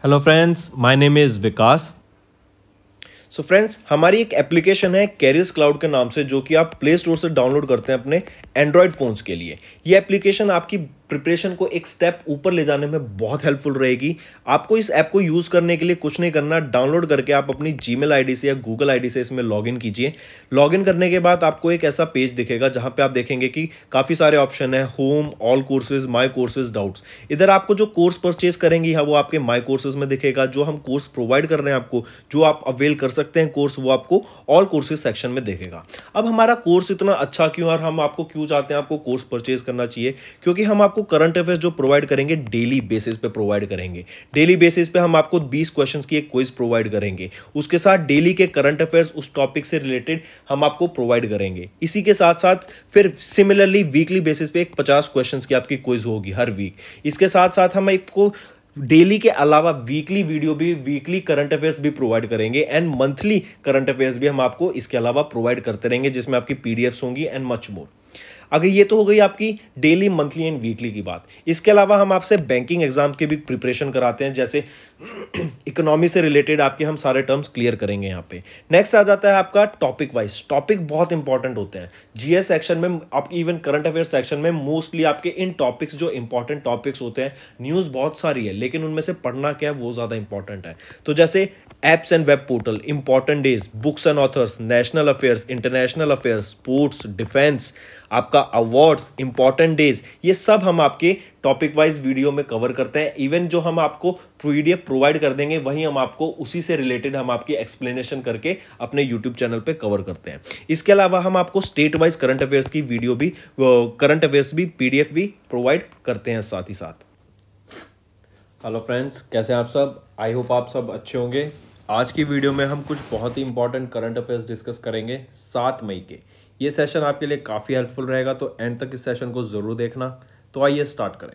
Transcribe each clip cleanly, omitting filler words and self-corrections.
Hello friends, my name is Vikas. So friends, हमारी एक application है कैरियर्स क्लाउड के नाम से, जो कि आप प्ले स्टोर से डाउनलोड करते हैं अपने एंड्रॉयड फोन्स के लिए। ये एप्लीकेशन आपकी प्रिपरेशन को एक स्टेप ऊपर ले जाने में बहुत हेल्पफुल रहेगी। आपको इस ऐप को यूज करने के लिए कुछ नहीं करना, डाउनलोड करके आप अपनी जीमेल आईडी से या गूगल आईडी से इसमें लॉगिन कीजिए। लॉगिन करने के बाद आपको एक ऐसा पेज दिखेगा जहां पे आप देखेंगे कि काफी सारे ऑप्शन है, home, all courses, my courses, doubts. इधर आपको जो कोर्स परचेज करेंगी वो आपके माय कोर्सेज में दिखेगा। जो हम कोर्स प्रोवाइड कर रहे हैं आपको, जो आप अवेल कर सकते हैं कोर्स, वो आपको ऑल कोर्सेज सेक्शन में दिखेगा। अब हमारा कोर्स इतना अच्छा क्यों और हम आपको क्यों चाहते हैं आपको कोर्स परचेज करना चाहिए? क्योंकि हम आपको करंट अफेयर्स जो प्रोवाइड करेंगे डेली बेसिस पे प्रोवाइड करेंगे। डेली बेसिस पे हम आपको 20 क्वेश्चंस की एक क्विज प्रोवाइड करेंगे। उसके साथ डेली के करंट अफेयर्स उस टॉपिक से रिलेटेड हम आपको प्रोवाइड करेंगे। इसी के साथ साथ फिर सिमिलरली वीकली बेसिस पे एक 50 क्वेश्चंस की आपकी क्विज होगी हर वीक। इसके साथ साथ हम आपको डेली के अलावा वीकली वीडियो भी, वीकली करंट अफेयर्स भी प्रोवाइड करेंगे एंड मंथली करंट अफेयर्स भी हम आपको इसके अलावा प्रोवाइड करते रहेंगे, जिसमें आपकी पीडीएफ्स होंगी एंड मच मोर। अगर ये तो हो गई आपकी डेली, मंथली एंड वीकली की बात। इसके अलावा हम आपसे बैंकिंग एग्जाम की भी प्रिपरेशन कराते हैं, जैसे इकोनॉमी से रिलेटेड आपके हम सारे टर्म्स क्लियर करेंगे यहाँ पे। नेक्स्ट आ जाता है आपका टॉपिक वाइज। टॉपिक बहुत इंपॉर्टेंट होते हैं जीएस सेक्शन में, आपकी इवन करंट अफेयर सेक्शन में मोस्टली आपके इन टॉपिक्स जो इंपॉर्टेंट टॉपिक्स होते हैं, न्यूज़ बहुत सारी है लेकिन उनमें से पढ़ना क्या है वो ज़्यादा इंपॉर्टेंट है। तो जैसे apps and web portal, important days, books and authors, national affairs, international affairs, sports, defence, आपका अवार्ड्स, इंपॉर्टेंट डेज, ये सब हम आपके टॉपिक वाइज वीडियो में कवर करते हैं। इवन जो हम आपको पीडीएफ प्रोवाइड कर देंगे वहीं हम आपको उसी से रिलेटेड हम आपकी एक्सप्लेनेशन करके अपने यूट्यूब चैनल पे कवर करते हैं। इसके अलावा हम आपको स्टेट वाइज करंट अफेयर्स की वीडियो भी, करंट अफेयर्स भी, पीडीएफ भी प्रोवाइड करते हैं साथ ही साथ। हेलो फ्रेंड्स, कैसे हैं आप सब? आई होप आप सब अच्छे होंगे। आज की वीडियो में हम कुछ बहुत ही इंपॉर्टेंट करंट अफेयर्स डिस्कस करेंगे 7 मई के। ये सेशन आपके लिए काफ़ी हेल्पफुल रहेगा, तो एंड तक इस सेशन को ज़रूर देखना। तो आइए स्टार्ट करें।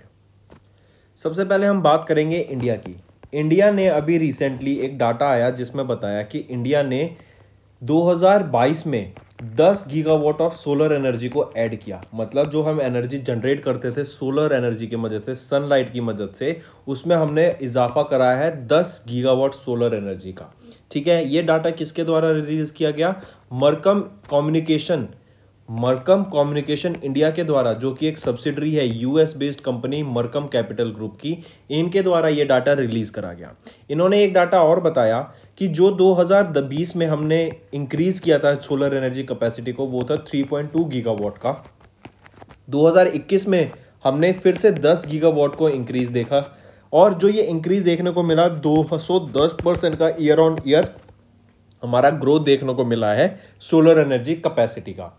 सबसे पहले हम बात करेंगे इंडिया की। इंडिया ने अभी रिसेंटली एक डाटा आया जिसमें बताया कि इंडिया ने 2022 में 10 गीगावाट ऑफ सोलर एनर्जी को ऐड किया। मतलब जो हम एनर्जी जनरेट करते थे सोलर एनर्जी की मदद से, सनलाइट की मदद से, उसमें हमने इजाफा कराया है 10 गीगावाट सोलर एनर्जी का। ठीक है, ये डाटा किसके द्वारा रिलीज किया गया? मरकम कम्युनिकेशन इंडिया के द्वारा, जो कि एक सब्सिडरी है US based company Mercom capital group की, इनके द्वारा ये डाटा रिलीज करा गया। इन्होंने एक डाटा और बताया कि जो 2020 में हमने इंक्रीज किया था सोलर एनर्जी कैपेसिटी को, वो था 3.2 गीगावाट का। 2021 में हमने फिर से 10 गीगावाट को इंक्रीज देखा, और जो ये इंक्रीज देखने को मिला 210% का ईयर ऑन ईयर हमारा ग्रोथ देखने को मिला है सोलर एनर्जी कैपेसिटी का।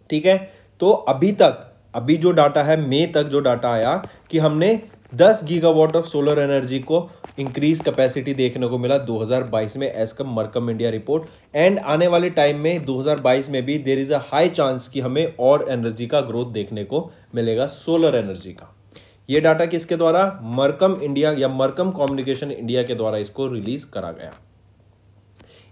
ठीक है, तो अभी जो डाटा है, मई तक जो डाटा आया कि हमने 10 गीगावाट ऑफ सोलर एनर्जी को इंक्रीज कैपेसिटी देखने को मिला 2022 में, as come Mercom India report. And आने वाले टाइम में 2022 में भी there is a high chance कि हमें और एनर्जी का ग्रोथ देखने को मिलेगा, सोलर एनर्जी का। ये डाटा किसके द्वारा? मरकम इंडिया या मरकम कम्युनिकेशन इंडिया के द्वारा इसको रिलीज करा गया।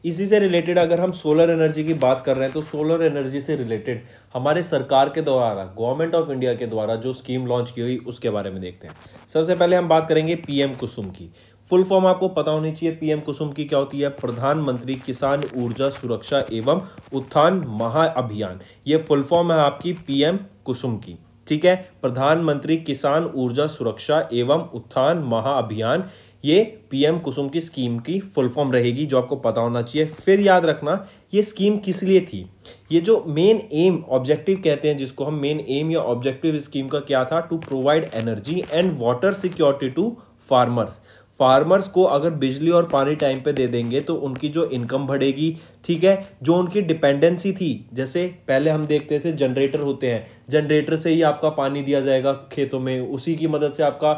इसी से रिलेटेड अगर हम सोलर एनर्जी की बात कर रहे हैं, तो सोलर एनर्जी से रिलेटेड हमारे सरकार के द्वारा, गवर्नमेंट ऑफ इंडिया के द्वारा जो स्कीम लॉन्च की हुई उसके बारे में देखते हैं। सबसे पहले हम बात करेंगे पीएम कुसुम की। फुल फॉर्म आपको पता होनी चाहिए पीएम कुसुम की क्या होती है? प्रधानमंत्री किसान ऊर्जा सुरक्षा एवं उत्थान महाअभियान। ये फुल फॉर्म है आपकी पीएम कुसुम की। ठीक है, प्रधानमंत्री किसान ऊर्जा सुरक्षा एवं उत्थान महाअभियान, ये पीएम कुसुम की स्कीम की फुल फॉर्म रहेगी, जो आपको पता होना चाहिए। फिर याद रखना ये स्कीम किस लिए थी। ये जो मेन एम, ऑब्जेक्टिव कहते हैं जिसको हम, मेन एम या ऑब्जेक्टिव स्कीम का क्या था? To provide energy and water security to farmers. Farmers को अगर बिजली और पानी टाइम पे दे देंगे तो उनकी जो इनकम बढ़ेगी। ठीक है, जो उनकी डिपेंडेंसी थी, जैसे पहले हम देखते थे जनरेटर होते हैं, जनरेटर से ही आपका पानी दिया जाएगा खेतों में, उसी की मदद से आपका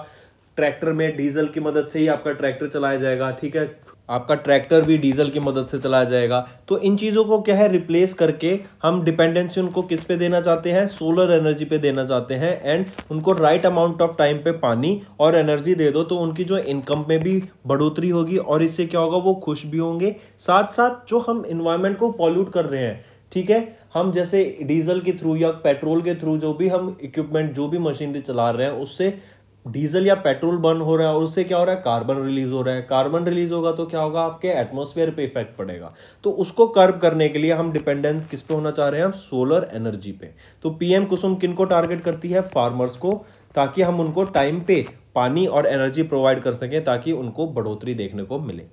ट्रैक्टर में, डीजल की मदद से ही आपका ट्रैक्टर चलाया जाएगा। ठीक है, आपका ट्रैक्टर भी डीजल की मदद से चलाया जाएगा। तो इन चीज़ों को क्या है, रिप्लेस करके हम डिपेंडेंसी उनको किस पे देना चाहते हैं? सोलर एनर्जी पे देना चाहते हैं। एंड उनको राइट अमाउंट ऑफ टाइम पे पानी और एनर्जी दे दो तो उनकी जो इनकम में भी बढ़ोतरी होगी, और इससे क्या होगा, वो खुश भी होंगे। साथ साथ जो हम इन्वायरमेंट को पॉल्यूट कर रहे हैं, ठीक है, हम जैसे डीजल के थ्रू या पेट्रोल के थ्रू जो भी हम इक्विपमेंट, जो भी मशीनरी चला रहे हैं, उससे डीजल या पेट्रोल बर्न हो रहा है और उससे क्या हो रहा है, कार्बन रिलीज हो रहा है। कार्बन रिलीज होगा तो क्या होगा, आपके एटमॉस्फेयर पे इफेक्ट पड़ेगा। तो उसको कर्ब करने के लिए हम डिपेंडेंस किस पे होना चाह रहे हैं, हम सोलर एनर्जी पे। तो पीएम कुसुम किन को टारगेट करती है, फार्मर्स को, ताकि हम उनको टाइम पे पानी और एनर्जी प्रोवाइड कर सकें, ताकि उनको बढ़ोतरी देखने को मिले।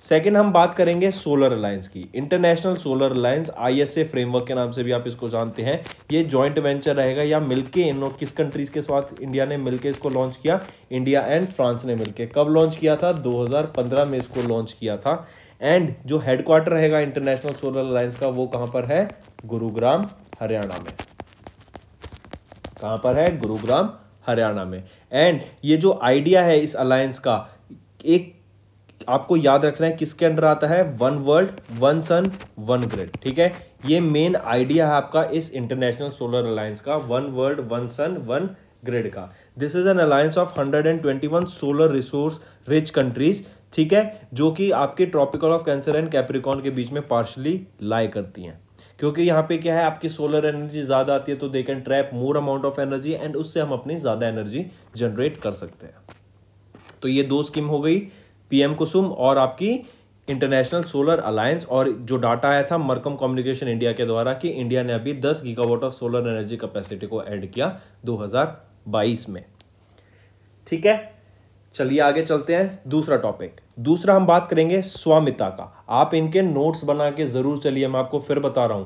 सेकंड हम बात करेंगे सोलर अलायंस की। International solar alliance, ISA framework के नाम से भी आप इसको जानते हैं। ये जॉइंट वेंचर रहेगा या मिलके, इन किस कंट्रीज के साथ इंडिया ने मिलके इसको लॉन्च किया, इंडिया एंड फ्रांस ने मिलके। कब लॉन्च किया था, 2015 में इसको लॉन्च किया था। एंड जो हेडक्वार्टर रहेगा इंटरनेशनल सोलर अलायंस का, वो कहां पर है, गुरुग्राम हरियाणा में। कहां पर है, गुरुग्राम हरियाणा में। एंड ये जो आइडिया है इस अलायंस का, एक आपको याद रखना है किसके अंडर आता है, one world one sun one grid. ठीक है, ये मेन आइडिया है आपका इस इंटरनेशनल सोलर अलायंस का, one world one sun one grid का। This is an alliance of 121 solar resource rich countries, ठीक है, जो कि आपके tropical of cancer and Capricorn के बीच में पार्शली लाई करती हैं। क्योंकि यहाँ पे क्या है, आपकी सोलर एनर्जी ज्यादा आती है तो they can trap more amount of energy and उससे हम अपनी ज्यादा एनर्जी जनरेट कर सकते हैं। तो ये दो स्कीम हो गई, पीएम कुसुम और आपकी इंटरनेशनल सोलर अलायंस। और जो डाटा आया था मरकम कम्युनिकेशन इंडिया के द्वारा कि इंडिया ने अभी 10 gigawatt of solar energy capacity को ऐड किया 2022 में। ठीक है, चलिए आगे चलते हैं। दूसरा टॉपिक, दूसरा हम बात करेंगे स्वामित्व का। आप इनके नोट्स बना के जरूर चलिए, मैं आपको फिर बता रहा हूं,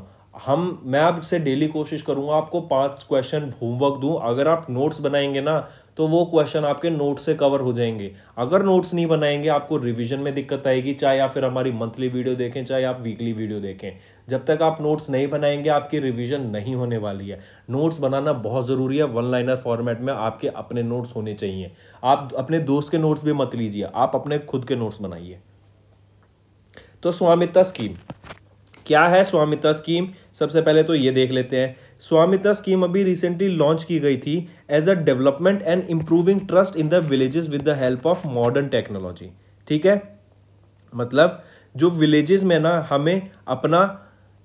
मैं आपसे डेली कोशिश करूंगा आपको 5 क्वेश्चन होमवर्क दूं। अगर आप नोट्स बनाएंगे ना तो वो क्वेश्चन आपके नोट्स से कवर हो जाएंगे। अगर नोट्स नहीं बनाएंगे आपको रिवीजन में दिक्कत आएगी, चाहे आप फिर हमारी मंथली वीडियो देखें चाहे आप वीकली वीडियो देखें। जब तक आप नोट्स नहीं बनाएंगे आपकी रिवीजन नहीं होने वाली है। नोट्स बनाना बहुत जरूरी है, वन लाइनर फॉर्मेट में आपके अपने नोट्स होने चाहिए। आप अपने दोस्त के नोट्स भी मत लीजिए, आप अपने खुद के नोट्स बनाइए। तो स्वामित्व स्कीम क्या है, स्वामित्व स्कीम सबसे पहले तो ये देख लेते हैं। स्वामित्व स्कीम अभी रिसेंटली लॉन्च की गई थी as a development and improving trust in the villages with the help of modern technology. ठीक है, मतलब जो विलेजेस में ना हमें अपना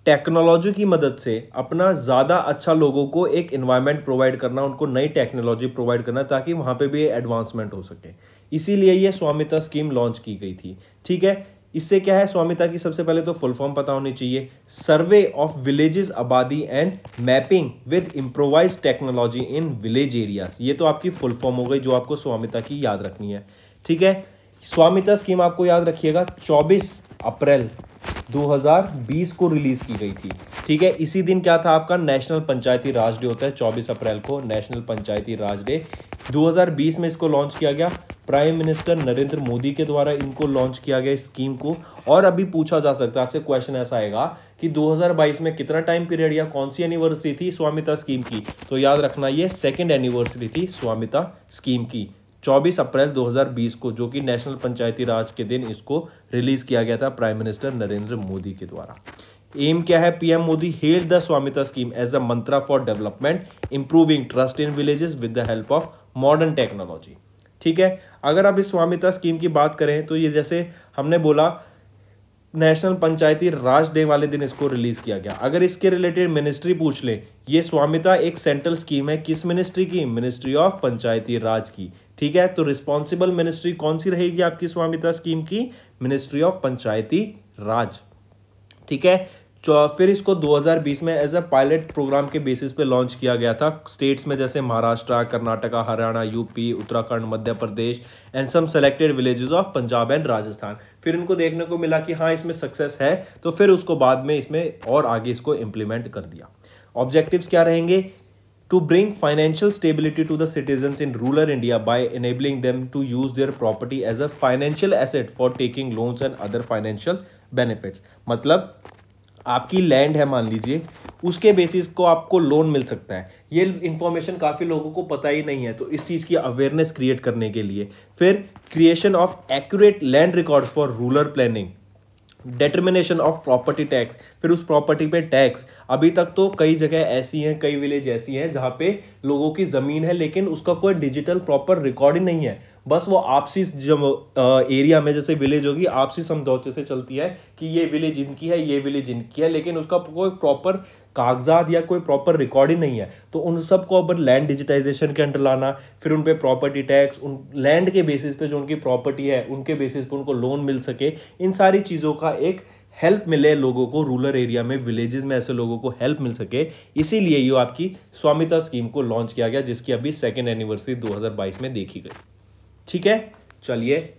टेक्नोलॉजी की मदद से अपना ज्यादा अच्छा लोगों को एक एनवायरनमेंट प्रोवाइड करना, उनको नई टेक्नोलॉजी प्रोवाइड करना ताकि वहां पे भी एडवांसमेंट हो सके। इसीलिए ये स्वामित्व स्कीम लॉन्च की गई थी। ठीक है, इससे क्या है, स्वामित्व की सबसे पहले तो फुल फॉर्म पता होनी चाहिए, सर्वे ऑफ विलेजेस आबादी and mapping with improvise technology in village areas. ये तो आपकी फुल फॉर्म हो गई जो आपको स्वामित्व की याद रखनी है। ठीक है, स्वामित्व स्कीम आपको याद रखिएगा 24 अप्रैल 2020 को रिलीज की गई थी। ठीक है, इसी दिन क्या था, आपका नेशनल पंचायती राज डे होता है। 24 अप्रैल को नेशनल पंचायती राज डे 2020 में इसको लॉन्च किया गया। प्राइम मिनिस्टर नरेंद्र मोदी के द्वारा इनको लॉन्च किया गया इस स्कीम को। और अभी पूछा जा सकता है आपसे, क्वेश्चन ऐसा आएगा कि 2022 में कितना टाइम पीरियड या कौन सी एनिवर्सरी थी स्वामित्व स्कीम की, तो याद रखना ये सेकेंड एनिवर्सरी थी स्वामित्व स्कीम की, 24 अप्रैल 2020 को, जो कि नेशनल पंचायती राज के दिन इसको रिलीज किया गया था प्राइम मिनिस्टर नरेंद्र मोदी के द्वारा। एम क्या है, PM Modi held the Svamitva scheme as a mantra for development improving trust in villages with the help of modern technology. ठीक है, अगर आप इस स्वामित्व स्कीम की बात करें तो ये जैसे हमने बोला नेशनल पंचायती राज डे वाले दिन इसको रिलीज किया गया। अगर इसके रिलेटेड मिनिस्ट्री पूछ ले, ये स्वामित्व एक सेंट्रल स्कीम है, किस मिनिस्ट्री की, मिनिस्ट्री ऑफ पंचायती राज की। ठीक है, तो रिस्पॉन्सिबल मिनिस्ट्री कौन सी रहेगी आपकी स्वामित्व स्कीम की, मिनिस्ट्री ऑफ पंचायती राज। ठीक है, फिर इसको 2020 में एज अ पायलट प्रोग्राम के बेसिस पे लॉन्च किया गया था स्टेट्स में, जैसे Maharashtra, Karnataka, Haryana, UP, Uttarakhand, Madhya Pradesh and some selected villages of Punjab and Rajasthan. फिर इनको देखने को मिला कि हाँ इसमें सक्सेस है, तो फिर उसको बाद में इसमें और आगे इसको इम्प्लीमेंट कर दिया। ऑब्जेक्टिव्स क्या रहेंगे, to bring financial stability to the citizens in rural India by enabling them to use their property as a financial asset for taking loans and other financial benefits। मतलब आपकी लैंड है मान लीजिए, उसके बेसिस को आपको लोन मिल सकता है। ये इंफॉर्मेशन काफ़ी लोगों को पता ही नहीं है, तो इस चीज़ की अवेयरनेस क्रिएट करने के लिए। फिर creation of accurate land records for rural planning, determination of property tax, फिर उस प्रॉपर्टी पे टैक्स। अभी तक तो कई जगह ऐसी हैं, कई विलेज ऐसी हैं जहाँ पे लोगों की ज़मीन है लेकिन उसका कोई डिजिटल प्रॉपर रिकॉर्ड ही नहीं है। बस वो आपसी जब एरिया में जैसे विलेज होगी आपसी समझौते से चलती है कि ये विलेज इनकी है, ये विलेज इनकी है, लेकिन उसका कोई प्रॉपर कागजात या कोई प्रॉपर रिकॉर्डिंग नहीं है। तो उन सबको अब लैंड डिजिटाइजेशन के अंडर लाना, फिर उन पे प्रॉपर्टी टैक्स, उन लैंड के बेसिस पे जो उनकी प्रॉपर्टी है उनके बेसिस पे उनको लोन मिल सके, इन सारी चीज़ों का एक हेल्प मिले लोगों को, रूरल एरिया में, विलेजेस में ऐसे लोगों को हेल्प मिल सके, इसीलिए ये आपकी स्वामित्व स्कीम को लॉन्च किया गया, जिसकी अभी 2nd एनिवर्सरी 2022 में देखी गई। ठीक है, चलिए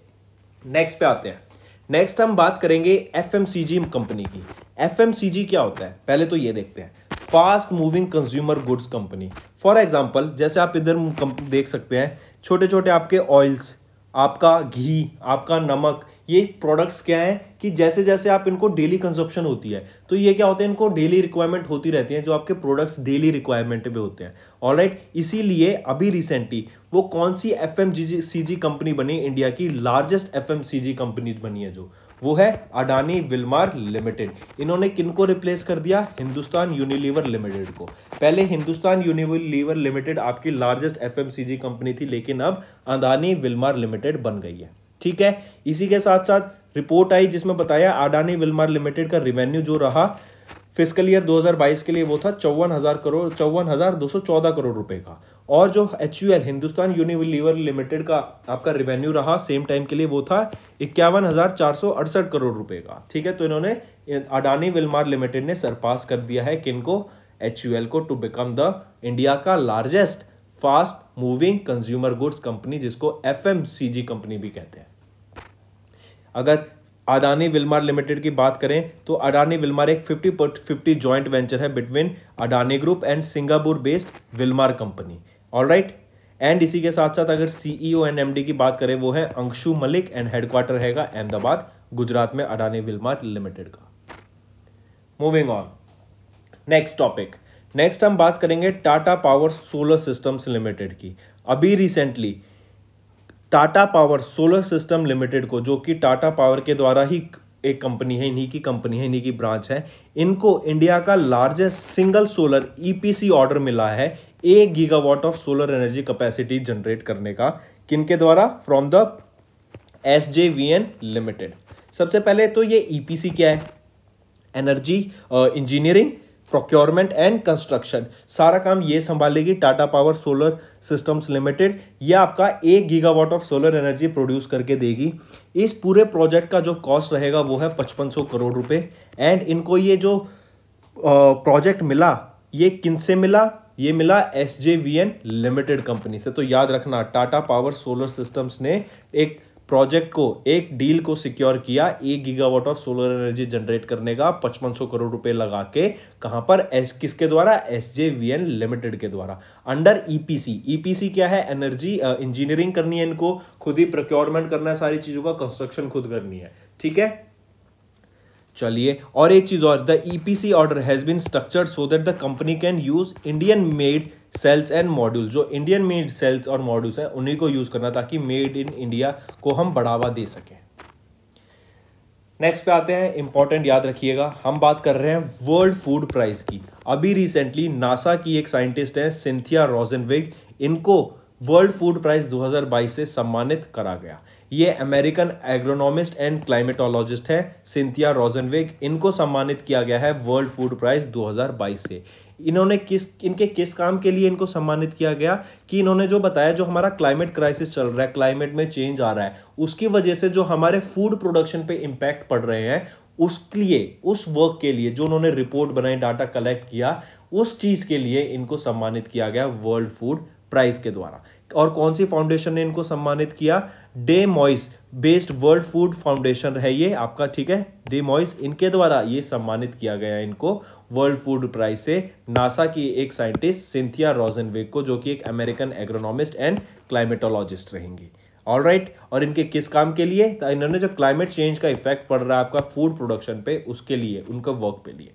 नेक्स्ट पे आते हैं। नेक्स्ट हम बात करेंगे एफएमसीजी कंपनी की। एफएमसीजी क्या होता है पहले तो ये देखते हैं। Fast moving consumer goods company. For example जैसे आप इधर देख सकते हैं, छोटे छोटे आपके ऑयल्स, आपका घी, आपका नमक, ये प्रोडक्ट्स क्या हैं कि जैसे जैसे आप इनको डेली कंजप्शन होती है तो ये क्या होते हैं, इनको डेली रिक्वायरमेंट होती रहती है, जो आपके प्रोडक्ट्स डेली रिक्वायरमेंट पे होते हैं। ऑलराइट, इसीलिए अभी रिसेंटली वो कौन सी एफएमसीजी कंपनी बनी, इंडिया की लार्जेस्ट एफएमसीजी कंपनी बनी है जो, वो है अडानी विल्मार लिमिटेड। इन्होंने किनको रिप्लेस कर दिया, हिंदुस्तान यूनिलीवर लिमिटेड को। पहले हिंदुस्तान यूनिलीवर लिमिटेड आपकी लार्जेस्ट एफएमसीजी कंपनी थी, लेकिन अब अडानी विल्मार लिमिटेड बन गई है। ठीक है, इसी के साथ साथ रिपोर्ट आई जिसमें बताया अडानी विल्मार लिमिटेड का रेवेन्यू जो रहा फिस्कल ईयर 2022 के लिए वो था 54,214 करोड़ रुपए का, और जो HUL हिंदुस्तान यूनिलीवर लिमिटेड का आपका रेवेन्यू रहा सेम टाइम के लिए वो था 51,468 करोड़ रुपए का। ठीक है, तो इन्होंने अडानी विल्मार लिमिटेड ने सरपास कर दिया है किनको, HUL को, टू बिकम द इंडिया का largest fast moving consumer goods company, जिसको FMCG कंपनी भी कहते हैं। अगर अडानी विल्मार लिमिटेड की बात करें तो अडानी विल्मार एक 50-50 जॉइंट वेंचर है between Adani group and Singapore based Wilmar company. Alright, and इसी के साथ साथ अगर CEO एंड MD की बात करें वो है अंशु मलिक एंड हेडक्वार्टर हैगा अहमदाबाद गुजरात में अडानी विल्मार लिमिटेड का। Moving on next topic. Next हम बात करेंगे Tata power solar systems limited की। अभी recently Tata power solar system limited को, जो कि टाटा पावर के द्वारा ही एक कंपनी है, इन्हीं की कंपनी है, इन्हीं की ब्रांच है, इनको इंडिया का largest single solar EPC order मिला है 1 gigawatt of solar energy capacity generate करने का। किनके द्वारा, फ्रॉम द SJVN लिमिटेड। सबसे पहले तो ये EPC क्या है, energy engineering, procurement and construction, सारा काम ये संभालेगी Tata power solar systems limited. ये आपका 1 gigawatt of solar energy produce करके देगी। इस पूरे प्रोजेक्ट का जो कॉस्ट रहेगा वो है 5500 करोड़ रुपए। एंड इनको ये जो प्रोजेक्ट मिला, ये किनसे मिला, ये मिला SJVN लिमिटेड कंपनी से। तो याद रखना, टाटा पावर सोलर सिस्टम्स ने एक प्रोजेक्ट को, एक डील को सिक्योर किया 1 gigawatt of solar energy generate करने का 5500 करोड़ रुपए लगा के। कहां पर, किसके द्वारा, SJVN लिमिटेड के द्वारा, अंडर EPC। EPC क्या है, एनर्जी इंजीनियरिंग करनी है इनको, खुद ही प्रोक्योरमेंट करना है, सारी चीजों का कंस्ट्रक्शन खुद करनी है। ठीक है, चलिए, और एक चीज और, the EPC order has been structured so that the company can use Indian made cells and module. जो इंडियन मेड सेल्स और मॉड्यूल्स हैं उन्हीं को यूज करना, ताकि मेड इन इंडिया को हम बढ़ावा दे सकें। नेक्स्ट पे आते हैं, इंपॉर्टेंट याद रखिएगा, हम बात कर रहे हैं वर्ल्ड फूड प्राइज की। अभी रिसेंटली नासा की एक साइंटिस्ट है सिंथिया रोजेनविग, इनको वर्ल्ड फूड प्राइज 2022 से सम्मानित करा गया। ये अमेरिकन एग्रोनॉमिस्ट एंड क्लाइमेटोलॉजिस्ट है सिंथिया रोजेनविग, इनको सम्मानित किया गया है वर्ल्ड फूड प्राइज 2022 से। इन्होंने इनके किस काम के लिए इनको सम्मानित किया गया, कि इन्होंने जो बताया, जो हमारा क्लाइमेट क्राइसिस चल रहा है, क्लाइमेट में चेंज आ रहा है, उसकी वजह से जो हमारे फूड प्रोडक्शन पे इम्पैक्ट पड़ रहे हैं, उसके लिए, उस वर्क के लिए जो उन्होंने रिपोर्ट बनाई, डाटा कलेक्ट किया, उस चीज के लिए इनको सम्मानित किया गया वर्ल्ड फूड प्राइज के द्वारा। और कौन सी फाउंडेशन ने इनको सम्मानित किया, day मॉइस based world food foundation है ये आपका। ठीक है, डे मॉइस, इनके द्वारा ये सम्मानित किया गया इनको वर्ल्ड फूड प्राइज से, नासा की एक साइंटिस्ट सिंथिया रोजेनविग को, जो कि एक अमेरिकन एग्रोनॉमिस्ट एंड क्लाइमेटोलॉजिस्ट रहेंगी। ऑलराइट, और इनके किस काम के लिए, तो इन्होंने जो क्लाइमेट चेंज का इफेक्ट पड़ रहा है आपका फूड प्रोडक्शन पे, उसके लिए, उनका वर्क पे लिए।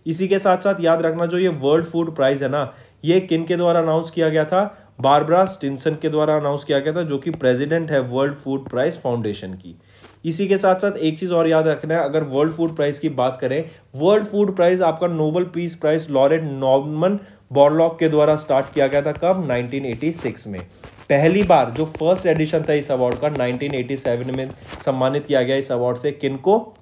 इसी के साथ साथ याद रखना, जो ये वर्ल्ड फूड प्राइज है ना, ये किन के द्वारा अनाउंस किया गया था, बारबरा स्टिनसन के द्वारा अनाउंस किया गया था, जो कि प्रेसिडेंट है वर्ल्ड फूड प्राइज फाउंडेशन की। इसी के साथ साथ एक चीज और याद रखना है, अगर वर्ल्ड फूड प्राइज की बात करें, वर्ल्ड फूड प्राइज आपका Nobel peace prize laureate Norman Borlaug के द्वारा स्टार्ट किया गया था, कब, 1986 में। पहली बार जो फर्स्ट एडिशन था इस अवार्ड का 1987 में सम्मानित किया गया इस अवार्ड से किनको?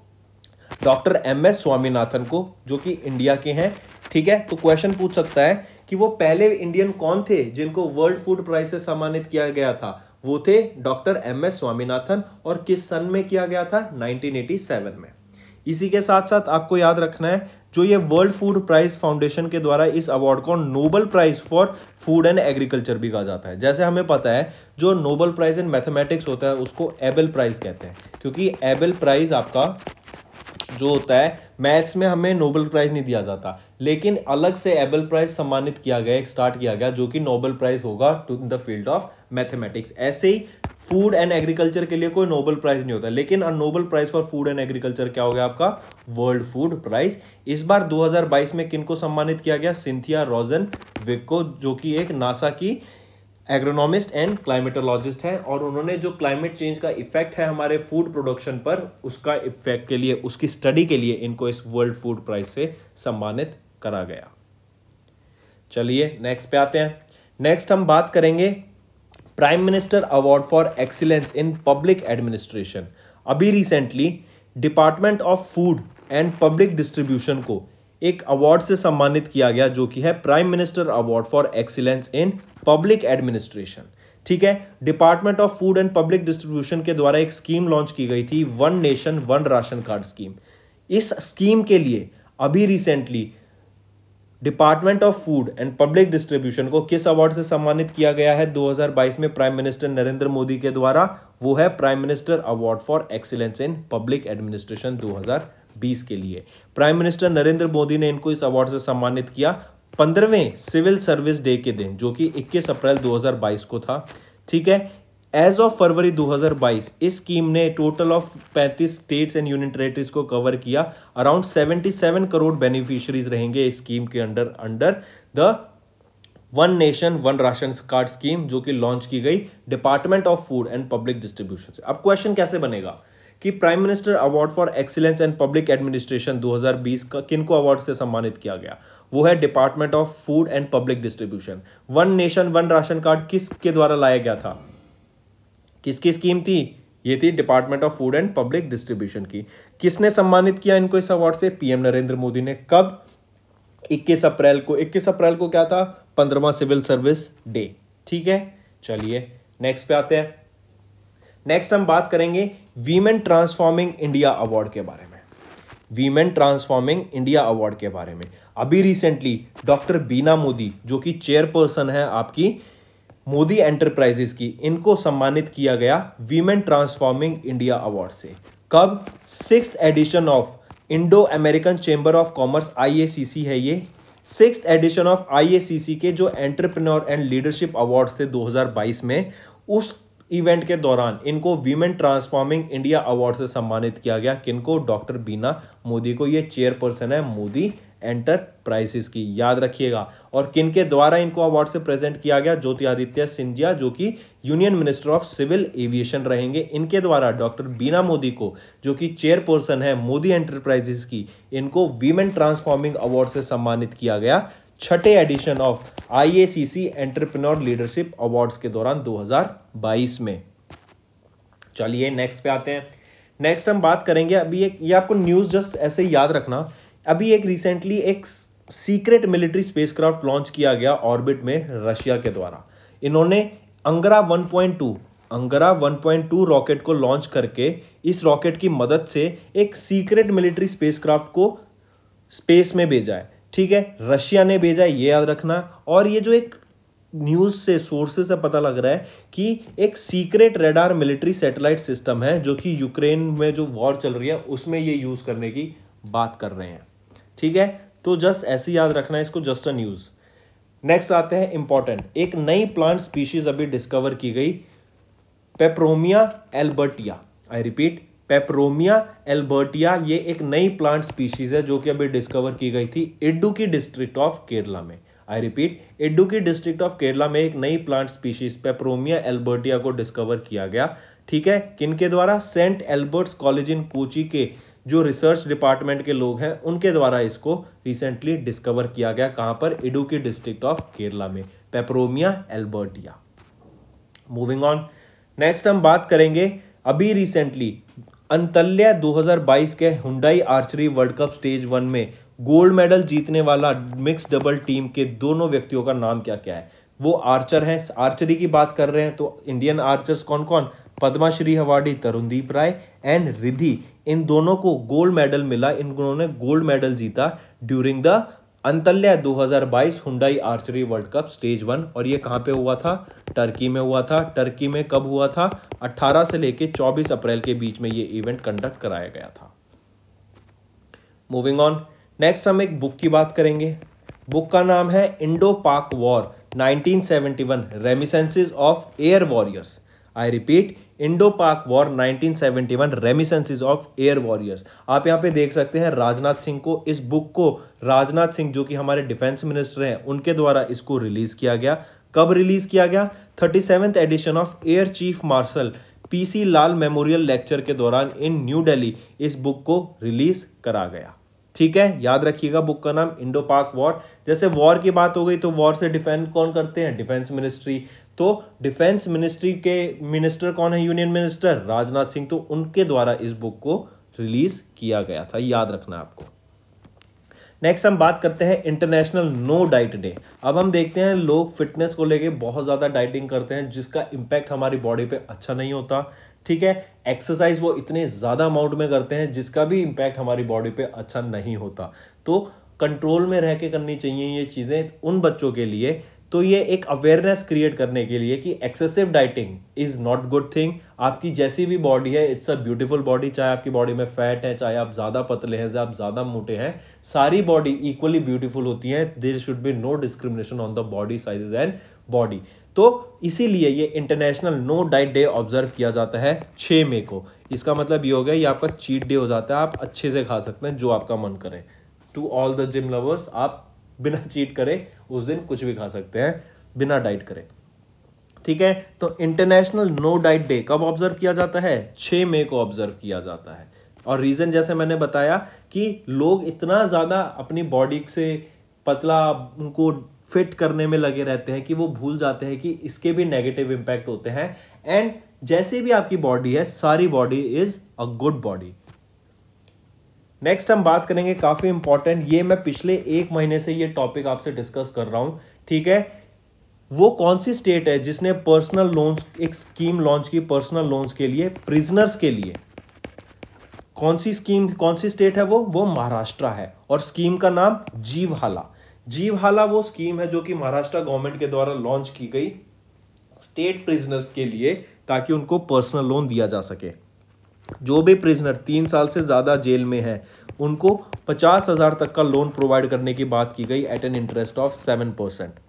डॉक्टर MS स्वामीनाथन को, जो कि इंडिया के हैं। ठीक है, तो क्वेश्चन पूछ सकता है कि वो पहले इंडियन कौन थे जिनको वर्ल्ड फूड प्राइज से सम्मानित किया गया था? वो थे डॉक्टर MS स्वामीनाथन। और किस सन में किया गया था? 1987 में। इसी के साथ साथ आपको याद रखना है, जो ये वर्ल्ड फूड प्राइज फाउंडेशन के द्वारा इस अवार्ड को Nobel prize for food and agriculture भी कहा जाता है। जैसे हमें पता है जो नोबेल प्राइज इन मैथमेटिक्स होता है उसको एबेल प्राइज कहते हैं, क्योंकि एबेल प्राइज आपका जो होता है मैथ्स में हमें नोबेल प्राइज नहीं दिया जाता, लेकिन अलग से एबेल प्राइज सम्मानित किया गया, स्टार्ट किया गया, जो कि नोबेल प्राइज होगा to the field of mathematics. ऐसे ही फूड एंड एग्रीकल्चर के लिए कोई नोबेल प्राइज नहीं होता, लेकिन Nobel prize for food and agriculture क्या हो गया आपका? World food prize. इस बार 2022 में किनको सम्मानित किया गया? सिंथिया रोजनविक को, जो कि एक नासा की एग्रोनॉमिस्ट एंड क्लाइमेटोलॉजिस्ट है, और उन्होंने जो क्लाइमेट चेंज का इफेक्ट है हमारे फूड प्रोडक्शन पर, उसका इफेक्ट के लिए, उसकी स्टडी के लिए इनको इस वर्ल्ड फूड प्राइज से सम्मानित करा गया। चलिए नेक्स्ट पे आते हैं। नेक्स्ट हम बात करेंगे prime minister award for excellence in public administration. अभी recently department of food and public distribution को एक अवार्ड से सम्मानित किया गया, जो कि है prime minister award for excellence in public administration. ठीक है, department of food and public distribution के द्वारा एक स्कीम लॉन्च की गई थी, one nation one ration card scheme. इस स्कीम के लिए अभी recently department of food and public distribution को किस अवार्ड से सम्मानित किया गया है 2022 में प्राइम मिनिस्टर नरेंद्र मोदी के द्वारा? वो है prime minister award for excellence in public administration 2020 के लिए। प्राइम मिनिस्टर नरेंद्र मोदी ने इनको इस अवार्ड से सम्मानित किया 15वें सिविल सर्विस डे के दिन, जो कि 21 अप्रैल 2022 को था। ठीक है, एज ऑफ फरवरी 2022 इस स्कीम ने total of 35 states and union territories को कवर किया। अराउंड 77 करोड़ बेनिफिशियरीज रहेंगे इस स्कीम के under the one nation one ration card scheme, जो कि लॉन्च की गई department of food and public distribution से। अब क्वेश्चन कैसे बनेगा कि prime minister award for excellence and public administration 2020 का किनको अवार्ड से सम्मानित किया गया? वो है department of food and public distribution. One nation one ration card किसके द्वारा लाया गया था? किसकी स्कीम थी? ये थी department of food and public distribution की। किसने सम्मानित किया इनको इस अवार्ड से? पीएम नरेंद्र मोदी ने। कब? 21 अप्रैल को। 21 अप्रैल को क्या था? 15वां सिविल सर्विस डे। ठीक है, चलिए नेक्स्ट पे आते हैं। नेक्स्ट हम बात करेंगे वीमेन ट्रांसफॉर्मिंग इंडिया अवार्ड के बारे में। वीमेन ट्रांसफॉर्मिंग इंडिया अवार्ड के बारे में अभी रिसेंटली डॉक्टर बीना मोदी, जो कि चेयरपर्सन है आपकी मोदी एंटरप्राइजेस की, इनको सम्मानित किया गया वीमेन ट्रांसफॉर्मिंग इंडिया अवार्ड से। कब? 6th edition of Indo American chamber of commerce IACC है ये। 6th एडिशन ऑफ IACC के जो एंटरप्रेन्योर एंड लीडरशिप अवार्ड्स थे 2022 में, उस इवेंट के दौरान इनको वीमेन ट्रांसफॉर्मिंग इंडिया अवार्ड से सम्मानित किया गया। किनको? डॉक्टर बीना मोदी को। ये चेयरपर्सन है मोदी एंटरप्राइजेस की, याद रखिएगा। और किनके द्वारा इनको अवार्ड से प्रेजेंट किया गया? ज्योतिरादित्य सिंधिया, जो कि union minister of civil aviation रहेंगे, इनके द्वारा डॉक्टर बीना मोदी को, जो कि चेयरपर्सन है मोदी एंटरप्राइजेस की, इनको वीमेन ट्रांसफॉर्मिंग अवार्ड से सम्मानित किया गया 6ठे edition of IACC entrepreneur leadership awards के दौरान 2022 में। चलिए नेक्स्ट पे आते हैं। नेक्स्ट हम बात करेंगे, अभी एक ये आपको न्यूज जस्ट ऐसे ही याद रखना, अभी एक रिसेंटली एक सीक्रेट मिलिट्री स्पेसक्राफ्ट लॉन्च किया गया ऑर्बिट में रशिया के द्वारा। इन्होंने अंगरा 1.2 रॉकेट को लॉन्च करके इस रॉकेट की मदद से एक सीक्रेट मिलिट्री स्पेसक्राफ्ट को स्पेस में भेजा है। ठीक है, रशिया ने भेजा है, ये याद रखना। और ये जो एक न्यूज से सोर्सेस से पता लग रहा है कि एक secret radar military satellite system है, जो कि यूक्रेन में जो वॉर चल रही है उसमें ये यूज करने की बात कर रहे हैं। ठीक है, तो जस्ट ऐसे याद रखना है इसको, जस्ट अ न्यूज। नेक्स्ट आते हैं इंपॉर्टेंट, एक नई प्लांट स्पीशीज अभी डिस्कवर की गई, पेपरोमिया एल्बर्टिया। आई रिपीट, पेपरोमिया एल्बर्टिया, ये एक नई प्लांट स्पीशीज है जो कि अभी डिस्कवर की गई थी इडुक्की डिस्ट्रिक्ट ऑफ केरला में। I repeat, Idukki district of Kerala में एक नई प्लांट स्पीशीज पेपरोमिया एल्बर्टिया को डिस्कवर किया गया। ठीक है, किनके द्वारा? Saint Albert's college in Kochi के जो रिसर्च डिपार्टमेंट के लोग हैं उनके द्वारा इसको रिसेंटली डिस्कवर किया गया। कहां पर? इडुक्की डिस्ट्रिक्ट ऑफ केरला में, पेपरोमिया एल्बर्टिया। मूविंग ऑन, नेक्स्ट हम बात करेंगे अभी रिसेंटली अंतल्या 2022 के Hyundai archery world cup stage 1 में गोल्ड मेडल जीतने वाला मिक्स डबल टीम के दोनों व्यक्तियों का नाम क्या क्या है। वो आर्चर हैं, आर्चरी की बात कर रहे हैं तो इंडियन आर्चर्स कौन कौन, पद्माश्री अवार्डी तरुणदीप राय एंड रिद्धि, इन दोनों को गोल्ड मेडल मिला, इन दोनों ने गोल्ड मेडल जीता during the Antalya 2022 Hyundai archery world cup stage 1। और ये कहाँ पे हुआ था, टर्की में हुआ था। टर्की में कब हुआ था, 18 से लेके 24 अप्रैल के बीच में ये इवेंट कंडक्ट कराया गया था। मूविंग ऑन, नेक्स्ट हम एक बुक की बात करेंगे। बुक का नाम है Indo Pak war 1971 reminiscences of air warriors. I repeat, Indo Pak war 1971 reminiscences of air warriors. आप यहाँ पे देख सकते हैं राजनाथ सिंह को, इस बुक को राजनाथ सिंह जो कि हमारे डिफेंस मिनिस्टर हैं उनके द्वारा इसको रिलीज किया गया। कब रिलीज किया गया, 37th edition of air chief marshal PC Lal memorial lecture के दौरान इन न्यू दिल्ली इस बुक को रिलीज करा गया। ठीक है, याद रखिएगा बुक का नाम इंडो पाक वॉर। जैसे वॉर की बात हो गई तो वॉर से डिफेंड कौन करते हैं, डिफेंस मिनिस्ट्री। तो डिफेंस मिनिस्ट्री के मिनिस्टर कौन है, यूनियन मिनिस्टर राजनाथ सिंह, तो उनके द्वारा इस बुक को रिलीज किया गया था, याद रखना आपको। नेक्स्ट हम बात करते हैं इंटरनेशनल नो डाइट डे। अब हम देखते हैं लोग फिटनेस को लेके बहुत ज़्यादा डाइटिंग करते हैं जिसका इम्पैक्ट हमारी बॉडी पे अच्छा नहीं होता। ठीक है, एक्सरसाइज वो इतने ज़्यादा अमाउंट में करते हैं जिसका भी इम्पैक्ट हमारी बॉडी पे अच्छा नहीं होता। तो कंट्रोल में रह के करनी चाहिए ये चीज़ें उन बच्चों के लिए। तो ये एक अवेयरनेस क्रिएट करने के लिए कि excessive dieting is not good thing. आपकी जैसी भी बॉडी है इट्स अ ब्यूटीफुल बॉडी, चाहे आपकी बॉडी में फैट है, चाहे आप ज़्यादा पतले हैं, चाहे आप ज़्यादा मोटे हैं, सारी बॉडी इक्वली ब्यूटीफुल होती है। There should be no discrimination on the body sizes and body. तो इसीलिए ये international no diet day observe किया जाता है 6 मई को। इसका मतलब ये हो गया ये आपका चीट डे हो जाता है, आप अच्छे से खा सकते हैं जो आपका मन करे। To all the gym lovers, आप बिना चीट करे उस दिन कुछ भी खा सकते हैं बिना डाइट करे। ठीक है, तो इंटरनेशनल नो डाइट डे कब ऑब्जर्व किया जाता है, 6 मई को ऑब्जर्व किया जाता है। और रीजन जैसे मैंने बताया कि लोग इतना ज्यादा अपनी बॉडी से पतला उनको फिट करने में लगे रहते हैं कि वो भूल जाते हैं कि इसके भी नेगेटिव इंपैक्ट होते हैं। एंड जैसे भी आपकी बॉडी है सारी body is a good body. Next हम बात करेंगे काफी इंपॉर्टेंट, ये मैं पिछले 1 महीने से ये टॉपिक आपसे डिस्कस कर रहा हूं। ठीक है, वो कौन सी स्टेट है जिसने पर्सनल लोन्स एक स्कीम लॉन्च की पर्सनल लोन्स के लिए, प्रिजनर्स के लिए। कौन सी स्कीम, कौन सी स्टेट है वो महाराष्ट्र है। और स्कीम का नाम जीवहाला। जीवहाला वो स्कीम है जो कि महाराष्ट्र गवर्नमेंट के द्वारा लॉन्च की गई स्टेट प्रिजनर्स के लिए, ताकि उनको पर्सनल लोन दिया जा सके। जो भी प्रिजनर 3 साल से ज्यादा जेल में है उनको 50,000 तक का लोन प्रोवाइड करने की बात की गई at an interest of 7%।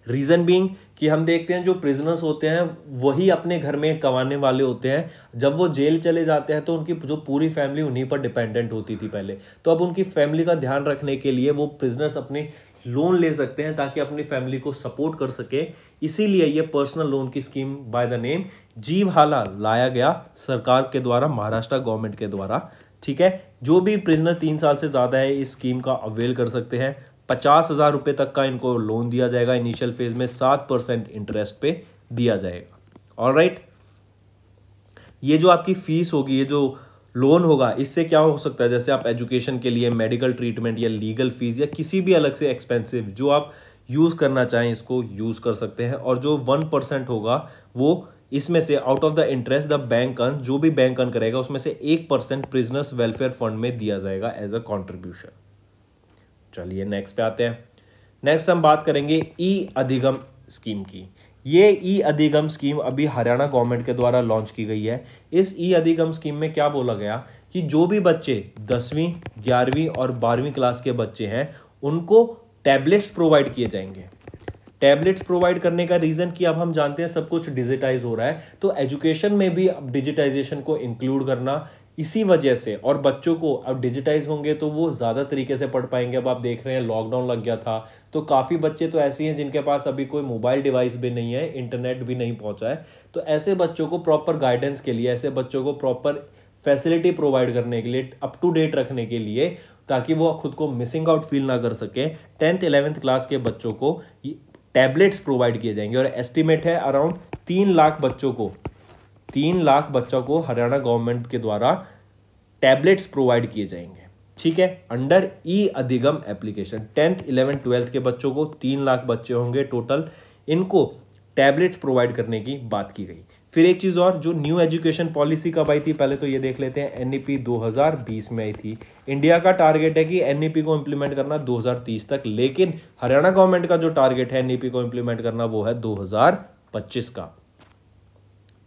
Reason being कि हम देखते हैं जो प्रिजनर्स होते हैं वही अपने घर में कमाने वाले होते हैं। जब वो जेल चले जाते हैं तो उनकी जो पूरी फैमिली उन्हीं पर डिपेंडेंट होती थी पहले, तो अब उनकी फैमिली का ध्यान रखने के लिए वो प्रिजनर्स अपने लोन ले सकते हैं ताकि अपनी फैमिली को सपोर्ट कर सके। इसीलिए ये पर्सनल लोन की स्कीम बाय द नेम जीवहाला लाया गया सरकार के द्वारा, महाराष्ट्र गवर्नमेंट के द्वारा। ठीक है, जो भी प्रिजनर 3 साल से ज्यादा है इस स्कीम का अवेल कर सकते हैं। 50,000 रुपए तक का इनको लोन दिया जाएगा इनिशियल फेज में, 7% इंटरेस्ट पे दिया जाएगा। ऑलराइट, ये जो आपकी फीस होगी, ये जो लोन होगा, इससे क्या हो सकता है, जैसे आप एजुकेशन के लिए, मेडिकल ट्रीटमेंट या लीगल फीस या किसी भी अलग से एक्सपेंसिव जो आप यूज करना चाहें इसको यूज कर सकते हैं। और जो 1% होगा वो इसमें से out of the interest the bank earn, जो भी बैंक अर्न करेगा उसमें से 1% प्रिजनर्स वेलफेयर फंड में दिया जाएगा एज अ कॉन्ट्रीब्यूशन। चलिए नेक्स्ट पे आते हैं। नेक्स्ट हम बात करेंगे ई अधिगम स्कीम की। ये ई अधिगम स्कीम अभी हरियाणा गवर्नमेंट के द्वारा लॉन्च की गई है। इस ई अधिगम स्कीम में क्या बोला गया कि जो भी बच्चे 10वीं 11वीं और 12वीं क्लास के बच्चे हैं उनको टैबलेट्स प्रोवाइड किए जाएंगे। टैबलेट्स प्रोवाइड करने का रीजन कि अब हम जानते हैं सब कुछ डिजिटाइज हो रहा है, तो एजुकेशन में भी अब डिजिटाइजेशन को इंक्लूड करना, इसी वजह से। और बच्चों को अब डिजिटाइज होंगे तो वो ज़्यादा तरीके से पढ़ पाएंगे। अब आप देख रहे हैं लॉकडाउन लग गया था तो काफ़ी बच्चे तो ऐसे हैं जिनके पास अभी कोई मोबाइल डिवाइस भी नहीं है, इंटरनेट भी नहीं पहुंचा है। तो ऐसे बच्चों को प्रॉपर गाइडेंस के लिए, ऐसे बच्चों को प्रॉपर फैसिलिटी प्रोवाइड करने के लिए, अप टू डेट रखने के लिए, ताकि वो खुद को मिसिंग आउट फील ना कर सके, 10th 11th क्लास के बच्चों को टैबलेट्स प्रोवाइड किए जाएंगे और एस्टिमेट है अराउंड 3 लाख बच्चों को हरियाणा गवर्नमेंट के द्वारा टैबलेट्स प्रोवाइड किए जाएंगे। ठीक है, अंडर ई अधिगम एप्लीकेशन 10th 11th 12th के बच्चों को 3 लाख बच्चे होंगे टोटल, इनको टैबलेट्स प्रोवाइड करने की बात की गई। फिर एक चीज और, जो न्यू एजुकेशन पॉलिसी कब आई थी, पहले तो ये देख लेते हैं। एनईपी 2020 में आई थी। इंडिया का टारगेट है कि एनईपी को इंप्लीमेंट करना 2030 तक, लेकिन हरियाणा गवर्नमेंट का जो टारगेट है एनईपी को इंप्लीमेंट करना वो है 2025 का।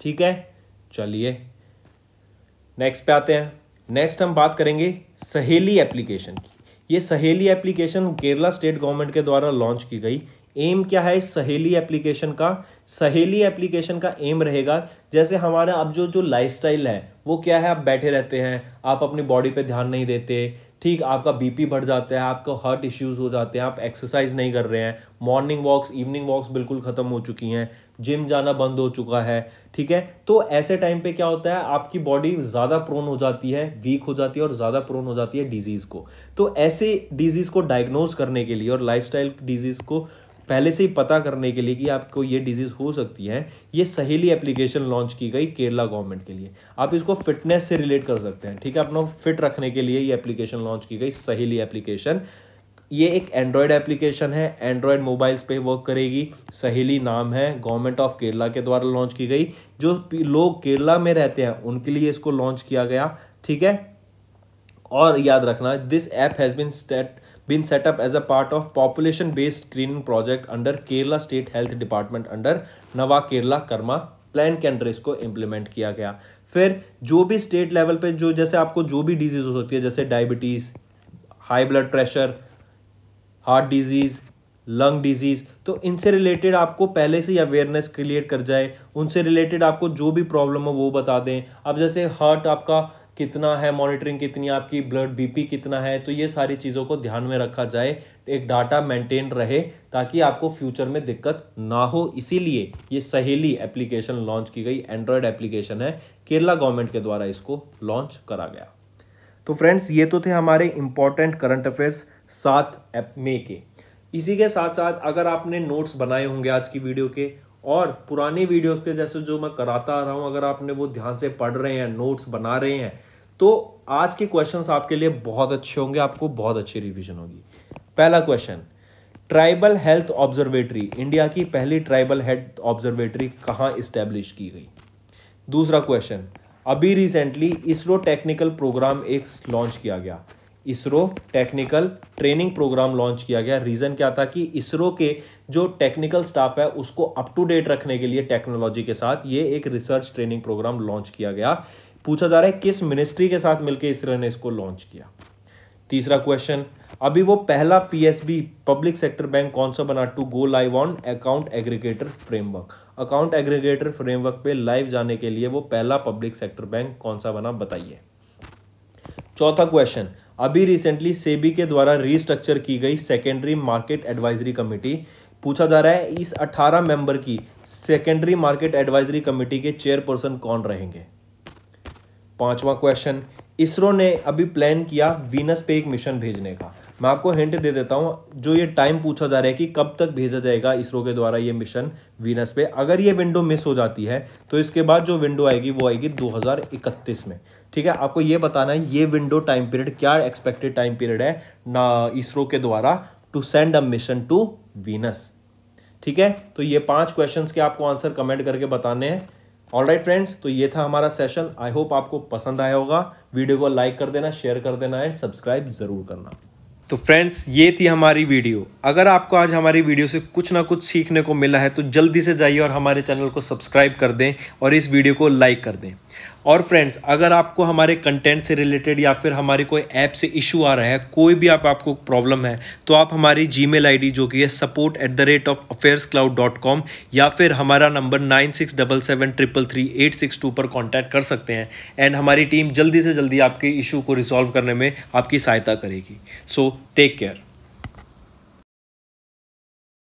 ठीक है, चलिए नेक्स्ट पे आते हैं। नेक्स्ट हम बात करेंगे सहेली एप्लीकेशन की। ये सहेली एप्लीकेशन केरला स्टेट गवर्नमेंट के द्वारा लॉन्च की गई। एम क्या है इस सहेली एप्लीकेशन का? सहेली एप्लीकेशन का एम रहेगा, जैसे हमारा अब जो लाइफस्टाइल है वो क्या है, आप बैठे रहते हैं, आप अपनी बॉडी पे ध्यान नहीं देते, ठीक, आपका बीपी बढ़ जाता है, आपको हार्ट इश्यूज हो जाते हैं, आप एक्सरसाइज नहीं कर रहे हैं, मॉर्निंग वॉक्स इवनिंग वॉक्स बिल्कुल खत्म हो चुकी हैं, जिम जाना बंद हो चुका है। ठीक है, तो ऐसे टाइम पे क्या होता है, आपकी बॉडी ज़्यादा प्रोन हो जाती है, वीक हो जाती है और ज़्यादा प्रोन हो जाती है डिजीज़ को। तो ऐसे डिजीज़ को डायग्नोज करने के लिए और लाइफस्टाइल डिजीज़ को पहले से ही पता करने के लिए कि आपको ये डिजीज़ हो सकती है, ये सहेली एप्लीकेशन लॉन्च की गई केरला गवर्नमेंट के लिए। आप इसको फिटनेस से रिलेट कर सकते हैं। ठीक है, अपना फिट रखने के लिए ये एप्लीकेशन लॉन्च की गई सहेली एप्लीकेशन। ये एक एंड्रॉयड एप्लीकेशन है, एंड्रॉयड मोबाइल्स पे वर्क करेगी। सहेली नाम है, गवर्नमेंट ऑफ केरला के द्वारा लॉन्च की गई। जो लोग केरला में रहते हैं उनके लिए इसको लॉन्च किया गया। ठीक है, और याद रखना, this app has been set up as a part of population based screening project under Kerala State Health Department under नवा केरला कर्मा प्लान के अंडर इसको इम्प्लीमेंट किया गया। फिर जो भी स्टेट लेवल पे जो जैसे आपको जो भी डिजीज हो सकती है, जैसे diabetes, high blood pressure, heart disease, lung disease, तो इनसे रिलेटेड आपको पहले से ही अवेयरनेस क्रिएट कर जाए, उनसे रिलेटेड आपको जो भी प्रॉब्लम हो वो बता दें। अब जैसे हार्ट आपका कितना है, मॉनिटरिंग कितनी, आपकी ब्लड बीपी कितना है, तो ये सारी चीज़ों को ध्यान में रखा जाए, एक डाटा मेंटेन रहे ताकि आपको फ्यूचर में दिक्कत ना हो। इसीलिए ये सहेली एप्लीकेशन लॉन्च की गई, एंड्रॉयड एप्लीकेशन है, केरला गवर्नमेंट के द्वारा इसको लॉन्च करा गया। तो फ्रेंड्स, ये तो थे हमारे इंपॉर्टेंट करंट अफेयर्स 7 मई के। इसी के साथ साथ अगर आपने नोट्स बनाए होंगे आज की वीडियो के और पुरानी वीडियो के जैसे जो मैं कराता आ रहा हूं, अगर आपने वो ध्यान से पढ़ रहे हैं, नोट्स बना रहे हैं, तो आज के क्वेश्चंस आपके लिए बहुत अच्छे होंगे, आपको बहुत अच्छी रिवीजन होगी। पहला question, tribal health observatory, India की पहली ट्राइबल हेल्थ ऑब्जर्वेटरी कहां इस्टेब्लिश की गई? दूसरा क्वेश्चन, अभी रिसेंटली इसरो टेक्निकल प्रोग्राम एक लॉन्च किया गया, ISRO technical training program launch किया गया। रीजन क्या था कि इसरो के जो टेक्निकल स्टाफ है उसको अप टू डेट रखने के लिए टेक्नोलॉजी के साथ ये एक रिसर्च ट्रेनिंग प्रोग्राम लॉन्च किया गया। पूछा जा रहा है किस मिनिस्ट्री के साथ मिलकर इसरो ने इसको लॉन्च किया। तीसरा क्वेश्चन, अभी वो पहला पीएसबी पब्लिक सेक्टर बैंक कौन सा बना to go live on account aggregator framework? Account aggregator framework पे लाइव जाने के लिए वो पहला पब्लिक सेक्टर बैंक कौन सा बना, बताइए। चौथा क्वेश्चन, अभी रिसेंटली सेबी के द्वारा रीस्ट्रक्चर की गई सेकेंडरी मार्केट एडवाइजरी कमेटी, पूछा जा रहा है इस 18 मेंबर की सेकेंडरी मार्केट एडवाइजरी कमेटी के चेयरपर्सन कौन रहेंगे? पांचवा क्वेश्चन, इसरो ने अभी प्लान किया वीनस पे एक मिशन भेजने का। मैं आपको हिंट दे देता हूं, जो ये टाइम पूछा जा रहा है कि कब तक भेजा जाएगा इसरो के द्वारा ये मिशन वीनस पे, अगर ये विंडो मिस हो जाती है तो इसके बाद जो विंडो आएगी वो आएगी 2031 में। ठीक है, आपको ये बताना है ये विंडो टाइम पीरियड क्या एक्सपेक्टेड टाइम पीरियड है ना इसरो के द्वारा to send a mission to Venus. ठीक है, तो ये 5 क्वेश्चंस के आपको आंसर कमेंट करके बताने हैं। ऑलराइट फ्रेंड्स, तो ये था हमारा सेशन। आई होप आपको पसंद आया होगा। वीडियो को लाइक कर देना, शेयर कर देना एंड सब्सक्राइब जरूर करना। तो फ्रेंड्स, ये थी हमारी वीडियो। अगर आपको आज हमारी वीडियो से कुछ ना कुछ सीखने को मिला है तो जल्दी से जाइए और हमारे चैनल को सब्सक्राइब कर दें और इस वीडियो को लाइक कर दें। और फ्रेंड्स, अगर आपको हमारे कंटेंट से रिलेटेड या फिर हमारी कोई ऐप से इशू आ रहा है, कोई भी आपको प्रॉब्लम है, तो आप हमारी जीमेल आईडी जो कि है support@affairscloud.com या फिर हमारा नंबर 9677333862 पर कॉन्टैक्ट कर सकते हैं एंड हमारी टीम जल्दी से जल्दी आपके इशू को रिजॉल्व करने में आपकी सहायता करेगी। So take care.